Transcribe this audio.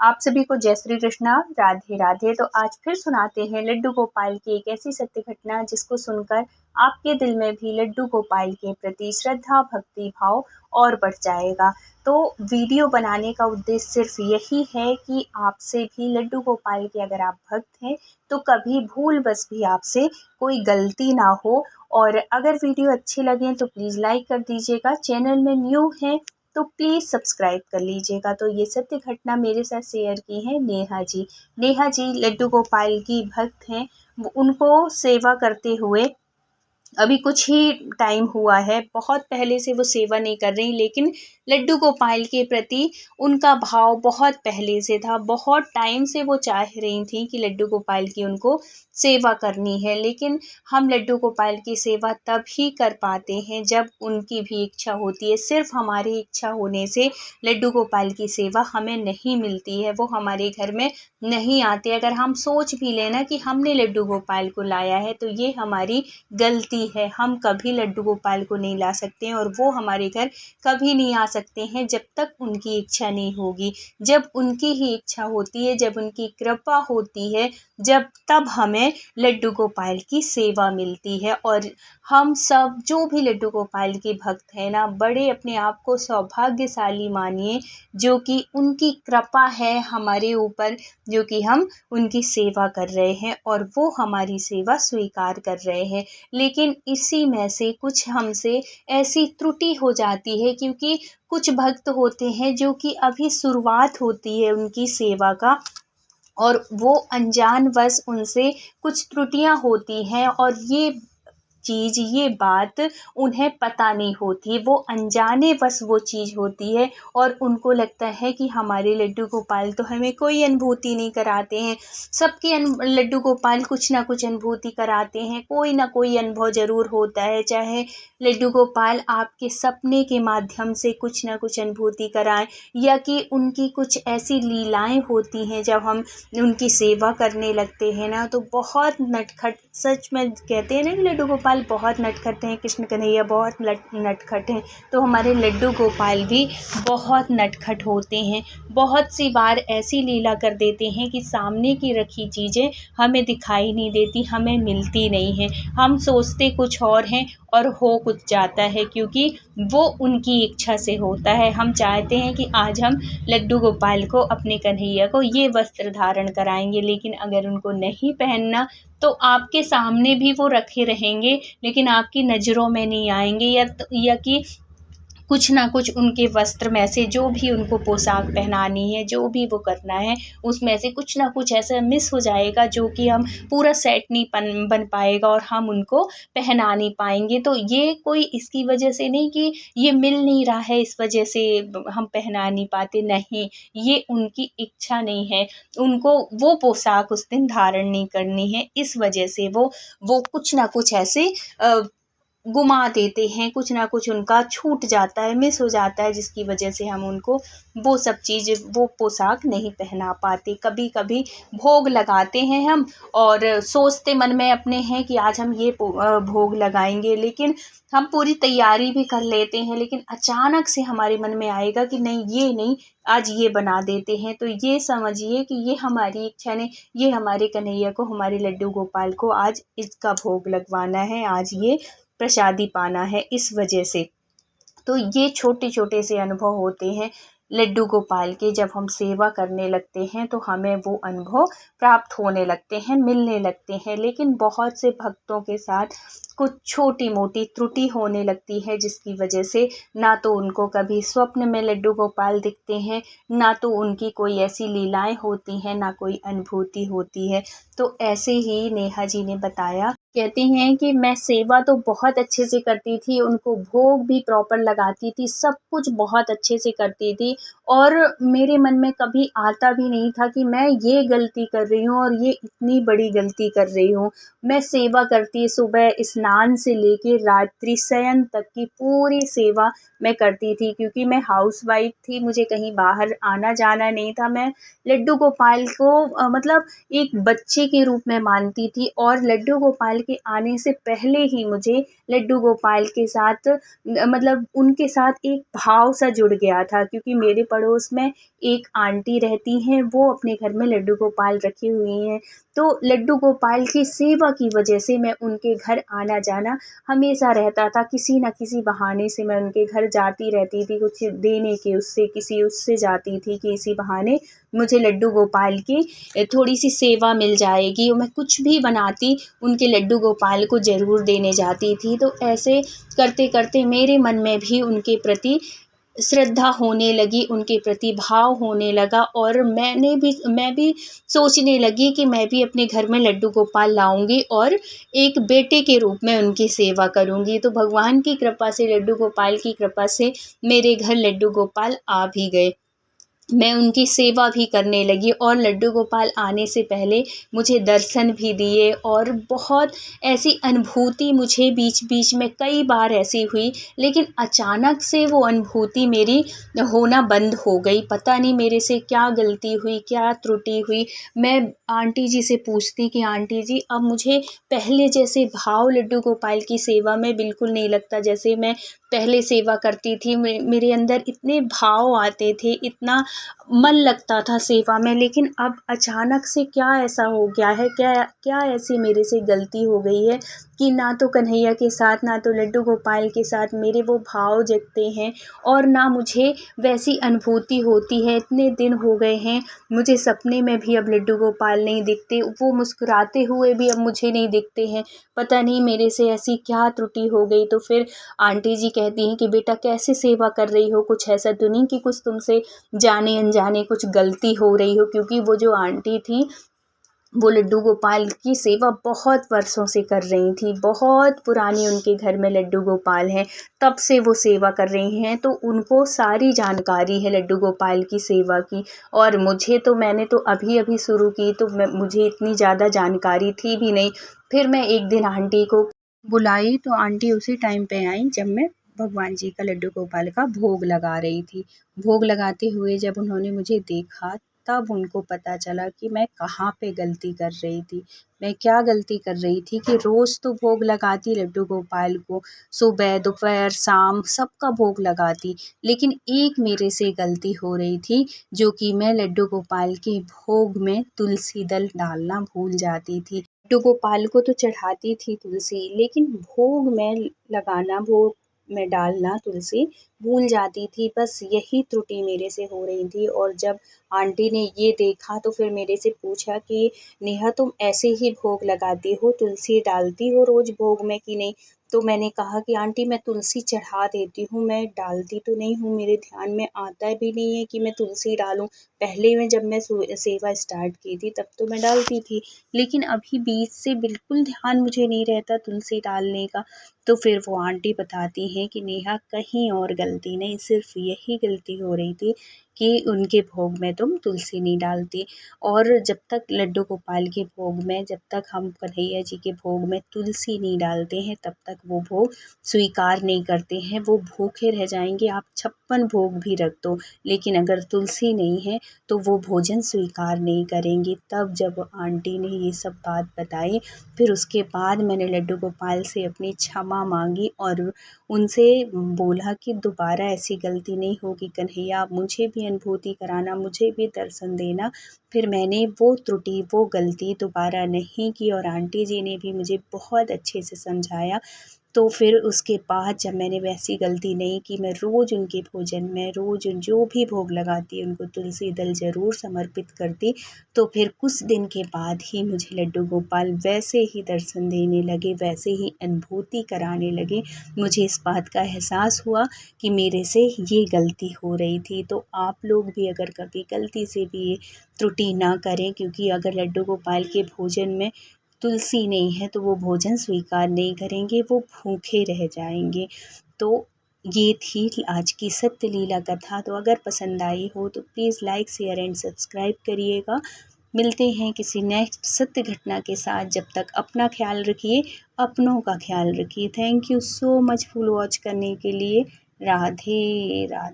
आप सभी को जय श्री कृष्णा, राधे राधे। तो आज फिर सुनाते हैं लड्डू गोपाल की एक ऐसी सत्य घटना जिसको सुनकर आपके दिल में भी लड्डू गोपाल के प्रति श्रद्धा भक्ति भाव और बढ़ जाएगा। तो वीडियो बनाने का उद्देश्य सिर्फ यही है कि आपसे भी लड्डू गोपाल के अगर आप भक्त हैं तो कभी भूल बस भी आपसे कोई गलती ना हो। और अगर वीडियो अच्छे लगे तो प्लीज़ लाइक कर दीजिएगा। चैनल में न्यू है तो प्लीज़ सब्सक्राइब कर लीजिएगा। तो ये सत्य घटना मेरे साथ शेयर की है नेहा जी। नेहा जी लड्डू गोपाल की भक्त हैं। उनको सेवा करते हुए अभी कुछ ही टाइम हुआ है, बहुत पहले से वो सेवा नहीं कर रही, लेकिन लड्डू गोपाल के प्रति उनका भाव बहुत पहले से था। बहुत टाइम से वो चाह रही थी कि लड्डू गोपाल की उनको सेवा करनी है, लेकिन हम लड्डू गोपाल की सेवा तब ही कर पाते हैं जब उनकी भी इच्छा होती है। सिर्फ हमारी इच्छा होने से लड्डू गोपाल की सेवा हमें नहीं मिलती है, वो हमारे घर में नहीं आते। अगर हम सोच भी लेना कि हमने लड्डू गोपाल को लाया है तो ये हमारी गलती है। हम कभी लड्डू गोपाल को नहीं ला सकते हैं और वो हमारे घर कभी नहीं आ सकते हैं जब तक उनकी इच्छा नहीं होगी। जब उनकी ही इच्छा होती है, जब उनकी कृपा होती है, जब तब हमें लड्डू गोपाल की सेवा मिलती है। और हम सब जो भी लड्डू गोपाल के भक्त हैं ना, बड़े अपने आप को सौभाग्यशाली मानिए जो कि उनकी कृपा है हमारे ऊपर, जो कि हम उनकी सेवा कर रहे हैं और वो हमारी सेवा स्वीकार कर रहे हैं। लेकिन इसी में से कुछ हमसे ऐसी त्रुटि हो जाती है, क्योंकि कुछ भक्त होते हैं जो कि अभी शुरुआत होती है उनकी सेवा का और वो अनजानवश उनसे कुछ त्रुटियां होती हैं और ये बात उन्हें पता नहीं होती। वो अनजाने बस वो चीज़ होती है और उनको लगता है कि हमारे लड्डू गोपाल तो हमें कोई अनुभूति नहीं कराते हैं। सबके लड्डू गोपाल कुछ ना कुछ अनुभूति कराते हैं, कोई ना कोई अनुभव ज़रूर होता है। चाहे लड्डू गोपाल आपके सपने के माध्यम से कुछ ना कुछ अनुभूति कराएं, या कि उनकी कुछ ऐसी लीलाएं होती हैं जब हम उनकी सेवा करने लगते हैं ना, तो बहुत नटखट, सच में कहते हैं ना कि लड्डू गोपाल बहुत नटखट हैं, कृष्ण कन्हैया बहुत नटखट हैं, तो हमारे लड्डू गोपाल भी बहुत नटखट होते हैं। बहुत सी बार ऐसी लीला कर देते हैं कि सामने की रखी चीज़ें हमें दिखाई नहीं देती, हमें मिलती नहीं हैं। हम सोचते कुछ और हैं और हो कुछ जाता है, क्योंकि वो उनकी इच्छा से होता है। हम चाहते हैं कि आज हम लड्डू गोपाल को, अपने कन्हैया को ये वस्त्र धारण कराएंगे, लेकिन अगर उनको नहीं पहनना तो आपके सामने भी वो रखे रहेंगे लेकिन आपकी नज़रों में नहीं आएंगे, या कि कुछ ना कुछ उनके वस्त्र में से, जो भी उनको पोशाक पहनानी है, जो भी वो करना है, उसमें से कुछ ना कुछ ऐसा मिस हो जाएगा जो कि हम पूरा सेट नहीं बन पाएगा और हम उनको पहना नहीं पाएंगे। तो ये कोई इसकी वजह से नहीं कि ये मिल नहीं रहा है इस वजह से हम पहना नहीं पाते, नहीं, ये उनकी इच्छा नहीं है। उनको वो पोशाक उस दिन धारण नहीं करनी है, इस वजह से वो कुछ ना कुछ ऐसे गुमा देते हैं, कुछ ना कुछ उनका छूट जाता है, मिस हो जाता है, जिसकी वजह से हम उनको वो सब चीज़, वो पोशाक नहीं पहना पाते। कभी कभी भोग लगाते हैं हम और सोचते मन में अपने हैं कि आज हम ये भोग लगाएंगे, लेकिन हम पूरी तैयारी भी कर लेते हैं, लेकिन अचानक से हमारे मन में आएगा कि नहीं, ये नहीं, आज ये बना देते हैं। तो ये समझिए कि ये हमारी इच्छा नहीं, ये हमारे कन्हैया को, हमारे लड्डू गोपाल को आज इसका भोग लगवाना है, आज ये प्रसादी पाना है, इस वजह से। तो ये छोटे छोटे से अनुभव होते हैं लड्डू गोपाल के। जब हम सेवा करने लगते हैं तो हमें वो अनुभव प्राप्त होने लगते हैं, मिलने लगते हैं। लेकिन बहुत से भक्तों के साथ कुछ छोटी मोटी त्रुटि होने लगती है, जिसकी वजह से ना तो उनको कभी स्वप्न में लड्डू गोपाल दिखते हैं, ना तो उनकी कोई ऐसी लीलाएं होती हैं, ना कोई अनुभूति होती है। तो ऐसे ही नेहा जी ने बताया, कहते हैं कि मैं सेवा तो बहुत अच्छे से करती थी, उनको भोग भी प्रॉपर लगाती थी, सब कुछ बहुत अच्छे से करती थी और मेरे मन में कभी आता भी नहीं था कि मैं ये गलती कर रही हूँ और ये इतनी बड़ी गलती कर रही हूँ। मैं सेवा करती, सुबह स्नान से लेके रात्रि शयन तक की पूरी सेवा मैं करती थी, क्योंकि मैं हाउसवाइफ थी, मुझे कहीं बाहर आना जाना नहीं था। मैं लड्डू गोपाल को मतलब एक बच्चे के रूप में मानती थी और लड्डू गोपाल के आने से पहले ही मुझे लड्डू गोपाल के साथ मतलब उनके साथ एक भाव सा जुड़ गया था, क्योंकि मेरे पड़ोस में एक आंटी रहती हैं, वो अपने घर में लड्डू गोपाल रखी हुई हैं। तो लड्डू गोपाल की सेवा की वजह से मैं उनके घर आना जाना हमेशा रहता था। किसी न किसी बहाने से मैं उनके घर जाती रहती थी, कुछ देने के उससे किसी उससे जाती थी कि इसी बहाने मुझे लड्डू गोपाल की थोड़ी-सी सेवा मिल जाएगी। मैं कुछ भी बनाती उनके लड्डू गोपाल को ज़रूर देने जाती थी। तो ऐसे करते-करते मेरे मन में भी उनके प्रति श्रद्धा होने लगी, उनके प्रति भाव होने लगा, और मैं भी सोचने लगी कि मैं भी अपने घर में लड्डू गोपाल लाऊँगी और एक बेटे के रूप में उनकी सेवा करूँगी। तो भगवान की कृपा से, लड्डू गोपाल की कृपा से मेरे घर लड्डू गोपाल आ भी गए। मैं उनकी सेवा भी करने लगी, और लड्डू गोपाल आने से पहले मुझे दर्शन भी दिए, और बहुत ऐसी अनुभूति मुझे बीच-बीच में कई बार ऐसी हुई, लेकिन अचानक से वो अनुभूति मेरी होना बंद हो गई। पता नहीं मेरे से क्या गलती हुई, क्या त्रुटि हुई। मैं आंटी जी से पूछती कि आंटी जी, अब मुझे पहले जैसे भाव लड्डू गोपाल की सेवा में बिल्कुल नहीं लगता, जैसे मैं पहले सेवा करती थी। मेरे अंदर इतने भाव आते थे, इतना मन लगता था सेवा में, लेकिन अब अचानक से क्या ऐसा हो गया है, क्या क्या ऐसी मेरे से गलती हो गई है कि ना तो कन्हैया के साथ, ना तो लड्डू गोपाल के साथ मेरे वो भाव जगते हैं, और ना मुझे वैसी अनुभूति होती है। इतने दिन हो गए हैं, मुझे सपने में भी अब लड्डू गोपाल नहीं दिखते, वो मुस्कुराते हुए भी अब मुझे नहीं दिखते हैं। पता नहीं मेरे से ऐसी क्या त्रुटि हो गई। तो फिर आंटी जी कहती हैं कि बेटा कैसे सेवा कर रही हो, कुछ ऐसा तो नहीं कि कुछ तुमसे जाने अनजाने कुछ गलती हो रही हो, क्योंकि वो जो आंटी थी वो लड्डू गोपाल की सेवा बहुत वर्षों से कर रही थी, बहुत पुरानी उनके घर में लड्डू गोपाल हैं, तब से वो सेवा कर रही हैं, तो उनको सारी जानकारी है लड्डू गोपाल की सेवा की। और मैंने तो अभी-अभी शुरू की, तो मुझे इतनी ज़्यादा जानकारी थी भी नहीं। फिर मैं एक दिन आंटी को बुलाई, तो आंटी उसी टाइम पे आई जब मैं भगवान जी का लड्डू गोपाल का भोग लगा रही थी। भोग लगाते हुए जब उन्होंने मुझे देखा, तब उनको पता चला कि मैं कहाँ पे गलती कर रही थी। मैं क्या गलती कर रही थी कि रोज़ तो भोग लगाती लड्डू गोपाल को, सुबह, दोपहर, शाम सबका भोग लगाती। लेकिन एक मेरे से गलती हो रही थी, जो कि मैं लड्डू गोपाल के भोग में तुलसी दल डालना भूल जाती थी। लड्डू गोपाल को तो चढ़ाती थी तुलसी, लेकिन भोग में डालना तुलसी भूल जाती थी। बस यही त्रुटि मेरे से हो रही थी, और जब आंटी ने ये देखा तो फिर मेरे से पूछा कि नेहा, तुम ऐसे ही भोग लगाती हो, तुलसी डालती हो रोज़ भोग में कि नहीं? तो मैंने कहा कि आंटी मैं तुलसी चढ़ा देती हूँ, मैं डालती तो नहीं हूँ, मेरे ध्यान में आता भी नहीं है कि मैं तुलसी डालूँ। पहले में जब मैं सेवा स्टार्ट की थी तब तो मैं डालती थी, लेकिन अभी बीच से बिल्कुल ध्यान मुझे नहीं रहता तुलसी डालने का। तो फिर वो आंटी बताती हैं कि नेहा कहीं और गलती नहीं, सिर्फ़ यही गलती हो रही थी कि उनके भोग में तुम तुलसी नहीं डालती। और जब तक लड्डू गोपाल के भोग में, जब तक हम कन्हैया जी के भोग में तुलसी नहीं डालते हैं, तब तक वो भोग स्वीकार नहीं करते हैं, वो भूखे रह जाएँगे। आप 56 भोग भी रख दो, लेकिन अगर तुलसी नहीं है तो वो भोजन स्वीकार नहीं करेंगे। तब जब आंटी ने ये सब बात बताई, फिर उसके बाद मैंने लड्डू गोपाल से अपनी क्षमा माँगी, और उनसे बोला कि दोबारा ऐसी गलती नहीं होगी कन्हैया, आप मुझे भी अनुभूति कराना, मुझे भी दर्शन देना। फिर मैंने वो त्रुटि, वो गलती दोबारा नहीं की, और आंटी जी ने भी मुझे बहुत अच्छे से समझाया। तो फिर उसके बाद जब मैंने वैसी गलती नहीं की, मैं रोज़ उनके भोजन में, रोज़ जो भी भोग लगाती उनको तुलसी दल ज़रूर समर्पित करती। तो फिर कुछ दिन के बाद ही मुझे लड्डू गोपाल वैसे ही दर्शन देने लगे, वैसे ही अनुभूति कराने लगे। मुझे इस बात का एहसास हुआ कि मेरे से ये गलती हो रही थी। तो आप लोग भी अगर कभी गलती से भी ये त्रुटि ना करें, क्योंकि अगर लड्डू गोपाल के भोजन में तुलसी नहीं है तो वो भोजन स्वीकार नहीं करेंगे, वो भूखे रह जाएँगे। तो ये थी आज की सत्य लीला कथा। तो अगर पसंद आई हो तो please like, share and subscribe करिएगा। मिलते हैं किसी नेक्स्ट सत्य घटना के साथ। जब तक अपना ख्याल रखिए, अपनों का ख्याल रखिए। Thank you so much full watch करने के लिए। राधे राधे।